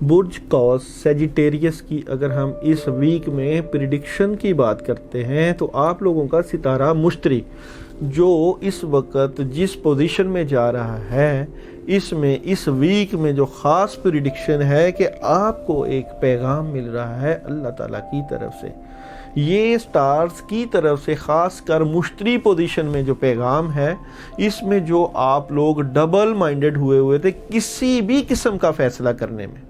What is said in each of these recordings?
برج قوس Sagittarius کی اگر ہم اس ویک میں پریڈکشن کی بات کرتے ہیں تو آپ لوگوں کا ستارہ مشتری جو اس وقت جس پوزیشن میں جا رہا ہے اس ویک میں جو خاص پریڈکشن ہے کہ آپ کو ایک پیغام مل رہا ہے اللہ تعالیٰ کی طرف سے. یہ سٹارز کی طرف سے خاص کر مشتری پوزیشن میں جو پیغام ہے اس میں جو آپ لوگ ڈبل مائنڈڈ ہوئے تھے کسی بھی قسم کا فیصلہ کرنے میں،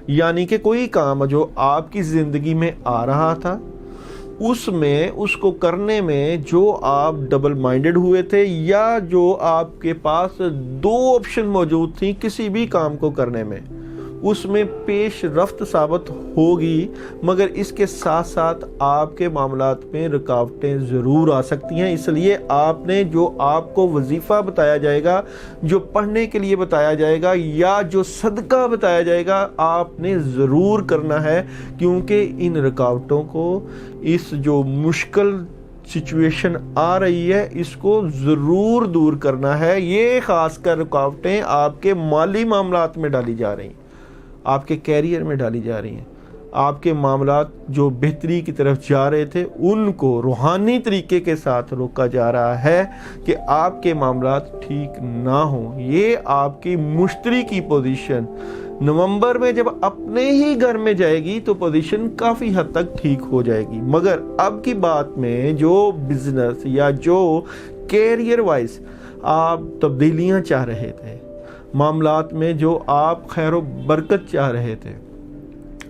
یعنی کہ کوئی کام جو آپ کی زندگی میں آ رہا تھا اس کو کرنے میں جو آپ ڈبل مائنڈڈ ہوئے تھے یا جو آپ کے پاس دو آپشن موجود تھیں کسی بھی کام کو کرنے میں، اس میں پیش رفت ثابت ہوگی، مگر اس کے ساتھ ساتھ آپ کے معاملات میں رکاوٹیں ضرور آ سکتی ہیں. اس لیے آپ نے جو آپ کو وظیفہ بتایا جائے گا، جو پڑھنے کے لیے بتایا جائے گا یا جو صدقہ بتایا جائے گا آپ نے ضرور کرنا ہے، کیونکہ ان رکاوٹوں کو، اس جو مشکل سچویشن آ رہی ہے اس کو ضرور دور کرنا ہے. یہ خاص کر رکاوٹیں آپ کے مالی معاملات میں ڈالی جا رہی ہیں، آپ کے کیریئر میں ڈالی جا رہی ہیں، آپ کے معاملات جو بہتری کی طرف جا رہے تھے ان کو روحانی طریقے کے ساتھ روکا جا رہا ہے کہ آپ کے معاملات ٹھیک نہ ہوں. یہ آپ کی مشتری کی پوزیشن نومبر میں جب اپنے ہی گھر میں جائے گی تو پوزیشن کافی حد تک ٹھیک ہو جائے گی. مگر اب کی بات میں جو بزنس یا جو کیریئر وائز آپ تبدیلیاں چاہ رہے تھے، معاملات میں جو آپ خیر و برکت چاہ رہے تھے،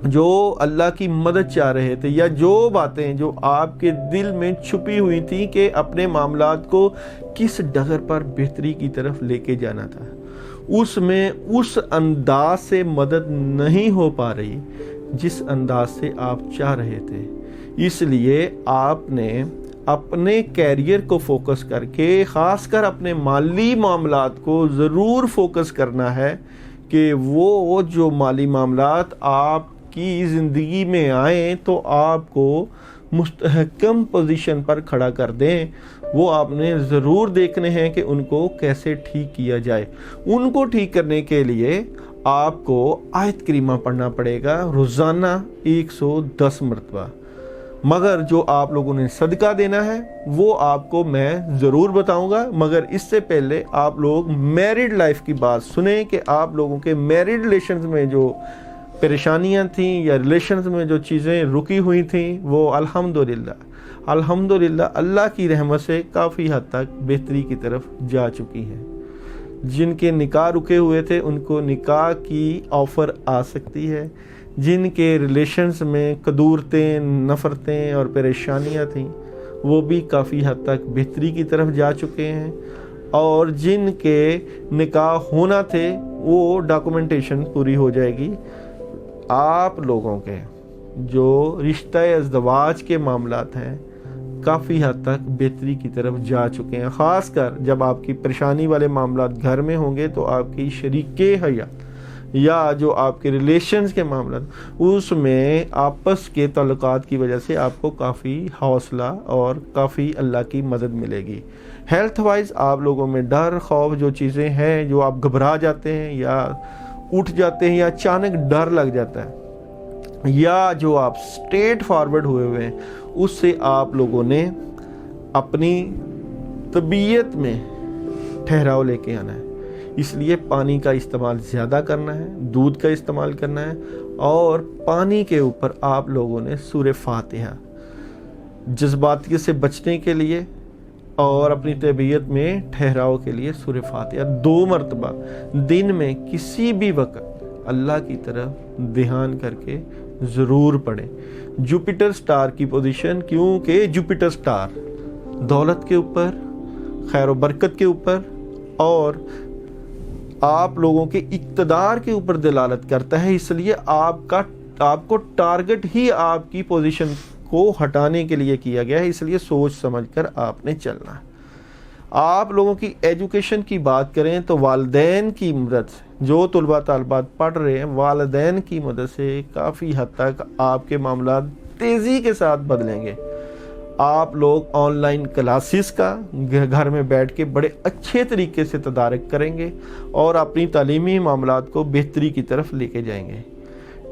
جو اللہ کی مدد چاہ رہے تھے، یا جو باتیں جو آپ کے دل میں چھپی ہوئی تھیں کہ اپنے معاملات کو کس ڈگر پر بہتری کی طرف لے کے جانا تھا، اس میں اس انداز سے مدد نہیں ہو پا رہی جس انداز سے آپ چاہ رہے تھے. اس لیے آپ نے اپنے کیریئر کو فوکس کر کے خاص کر اپنے مالی معاملات کو ضرور فوکس کرنا ہے کہ وہ جو مالی معاملات آپ کی زندگی میں آئیں تو آپ کو مستحکم پوزیشن پر کھڑا کر دیں. وہ آپ نے ضرور دیکھنے ہیں کہ ان کو کیسے ٹھیک کیا جائے. ان کو ٹھیک کرنے کے لیے آپ کو آیت کریمہ پڑھنا پڑے گا روزانہ 110 مرتبہ. مگر جو آپ لوگوں نے صدقہ دینا ہے وہ آپ کو میں ضرور بتاؤں گا. مگر اس سے پہلے آپ لوگ میرڈ لائف کی بات سنیں کہ آپ لوگوں کے میرڈ ریلیشنز میں جو پریشانیاں تھیں یا ریلیشنز میں جو چیزیں رکی ہوئی تھیں وہ الحمدللہ اللہ کی رحمت سے کافی حد تک بہتری کی طرف جا چکی ہیں. جن کے نکاح رکے ہوئے تھے ان کو نکاح کی آفر آ سکتی ہے. جن کے ریلیشنز میں قدورتیں، نفرتیں اور پریشانیاں تھیں وہ بھی کافی حد تک بہتری کی طرف جا چکے ہیں. اور جن کے نکاح ہونا تھے وہ ڈاکومنٹیشن پوری ہو جائے گی. آپ لوگوں کے جو رشتہ ازدواج کے معاملات ہیں کافی حد تک بہتری کی طرف جا چکے ہیں. خاص کر جب آپ کی پریشانی والے معاملات گھر میں ہوں گے تو آپ کی شریک حیات یا جو آپ کے ریلیشنز کے معاملات اس میں آپس کے تعلقات کی وجہ سے آپ کو کافی حوصلہ اور کافی اللہ کی مدد ملے گی. ہیلتھ وائز آپ لوگوں میں ڈر، خوف، جو چیزیں ہیں جو آپ گھبرا جاتے ہیں یا اٹھ جاتے ہیں یا اچانک ڈر لگ جاتا ہے یا جو آپ سٹریٹ فارورڈ ہوئے ہیں اس سے آپ لوگوں نے اپنی طبیعت میں ٹھہراؤ لے کے آنا ہے. اس لیے پانی کا استعمال زیادہ کرنا ہے، دودھ کا استعمال کرنا ہے، اور پانی کے اوپر آپ لوگوں نے سورہ فاتحہ جذباتیت سے بچنے کے لیے اور اپنی طبیعت میں ٹھہراؤ کے لیے سورہ فاتحہ 2 مرتبہ دن میں کسی بھی وقت اللہ کی طرف دھیان کر کے ضرور پڑھیں. جوپیٹر سٹار کی پوزیشن، کیونکہ جوپیٹر سٹار دولت کے اوپر، خیر و برکت کے اوپر اور آپ لوگوں کے اقتدار کے اوپر دلالت کرتا ہے. اس لیے آپ کو ٹارگٹ ہی آپ کی پوزیشن کو ہٹانے کے لیے کیا گیا ہے. اس لیے سوچ سمجھ کر آپ نے چلنا ہے. آپ لوگوں کی ایجوکیشن کی بات کریں تو والدین کی مدد سے، جو طلباء طالبات پڑھ رہے ہیں والدین کی مدد سے کافی حد تک آپ کے معاملات تیزی کے ساتھ بدلیں گے. آپ لوگ آن لائن کلاسز کا گھر میں بیٹھ کے بڑے اچھے طریقے سے تدارک کریں گے اور اپنی تعلیمی معاملات کو بہتری کی طرف لے کے جائیں گے.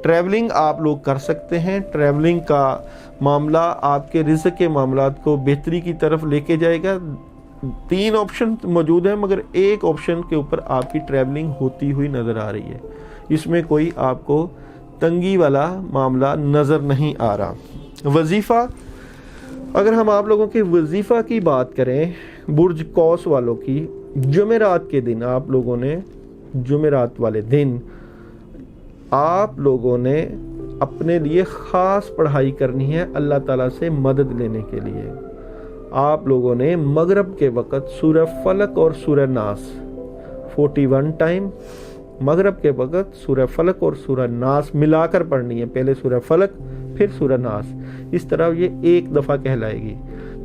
ٹریولنگ آپ لوگ کر سکتے ہیں، ٹریولنگ کا معاملہ آپ کے رزق کے معاملات کو بہتری کی طرف لے کے جائے گا۔ 3 آپشن موجود ہیں مگر ایک آپشن کے اوپر آپ کی ٹریولنگ ہوتی ہوئی نظر آ رہی ہے، اس میں کوئی آپ کو تنگی والا معاملہ نظر نہیں آ رہا۔ وظیفہ، اگر ہم آپ لوگوں کے وظیفہ کی بات کریں برج قوس والوں کی، جمعرات کے دن آپ لوگوں نے، جمعرات والے دن آپ لوگوں نے اپنے لیے خاص پڑھائی کرنی ہے اللہ تعالیٰ سے مدد لینے کے لیے۔ آپ لوگوں نے مغرب کے وقت سورہ فلق اور سورہ ناس 41 ٹائم، مغرب کے وقت سورہ فلق اور سورہ ناس ملا کر پڑھنی ہے، پہلے سورہ فلق پھر سورہ ناس، اس طرح یہ ایک دفعہ کہلائے گی،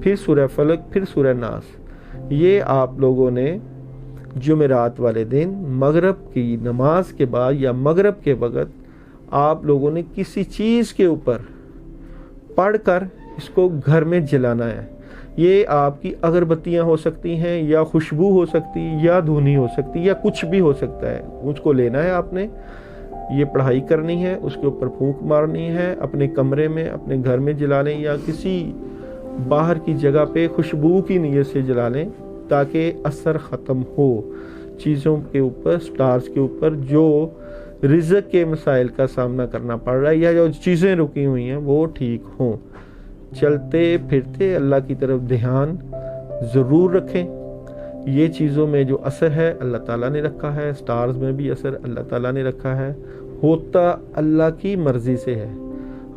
پھر سورہ فلق پھر سورہ ناس۔ یہ آپ لوگوں نے جمعرات والے دن مغرب کی نماز کے بعد یا مغرب کے وقت آپ لوگوں نے کسی چیز کے اوپر پڑھ کر اس کو گھر میں جلانا ہے۔ یہ آپ کی اگربتیاں ہو سکتی ہیں یا خوشبو ہو سکتی یا دھونی ہو سکتی یا کچھ بھی ہو سکتا ہے، اس کو لینا ہے آپ نے، یہ پڑھائی کرنی ہے، اس کے اوپر پھونک مارنی ہے، اپنے کمرے میں اپنے گھر میں جلا لیں یا کسی باہر کی جگہ پہ خوشبو کی نیت سے جلا لیں تاکہ اثر ختم ہو چیزوں کے اوپر، سٹارز کے اوپر جو رزق کے مسائل کا سامنا کرنا پڑ رہا ہے یا جو چیزیں رکی ہوئی ہیں وہ ٹھیک ہوں۔ چلتے پھرتے اللہ کی طرف دھیان ضرور رکھیں۔ یہ چیزوں میں جو اثر ہے اللہ تعالیٰ نے رکھا ہے، سٹارز میں بھی اثر اللہ تعالیٰ نے رکھا ہے، ہوتا اللہ کی مرضی سے ہے۔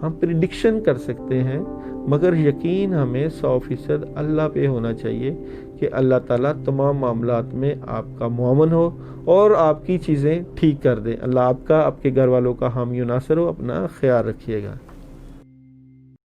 ہم پریڈکشن کر سکتے ہیں مگر یقین ہمیں 100% اللہ پہ ہونا چاہیے کہ اللہ تعالیٰ تمام معاملات میں آپ کا معاون ہو اور آپ کی چیزیں ٹھیک کر دے۔ اللہ آپ کا، آپ کے گھر والوں کا حامی و ناصر ہو۔ اپنا خیال رکھیے گا۔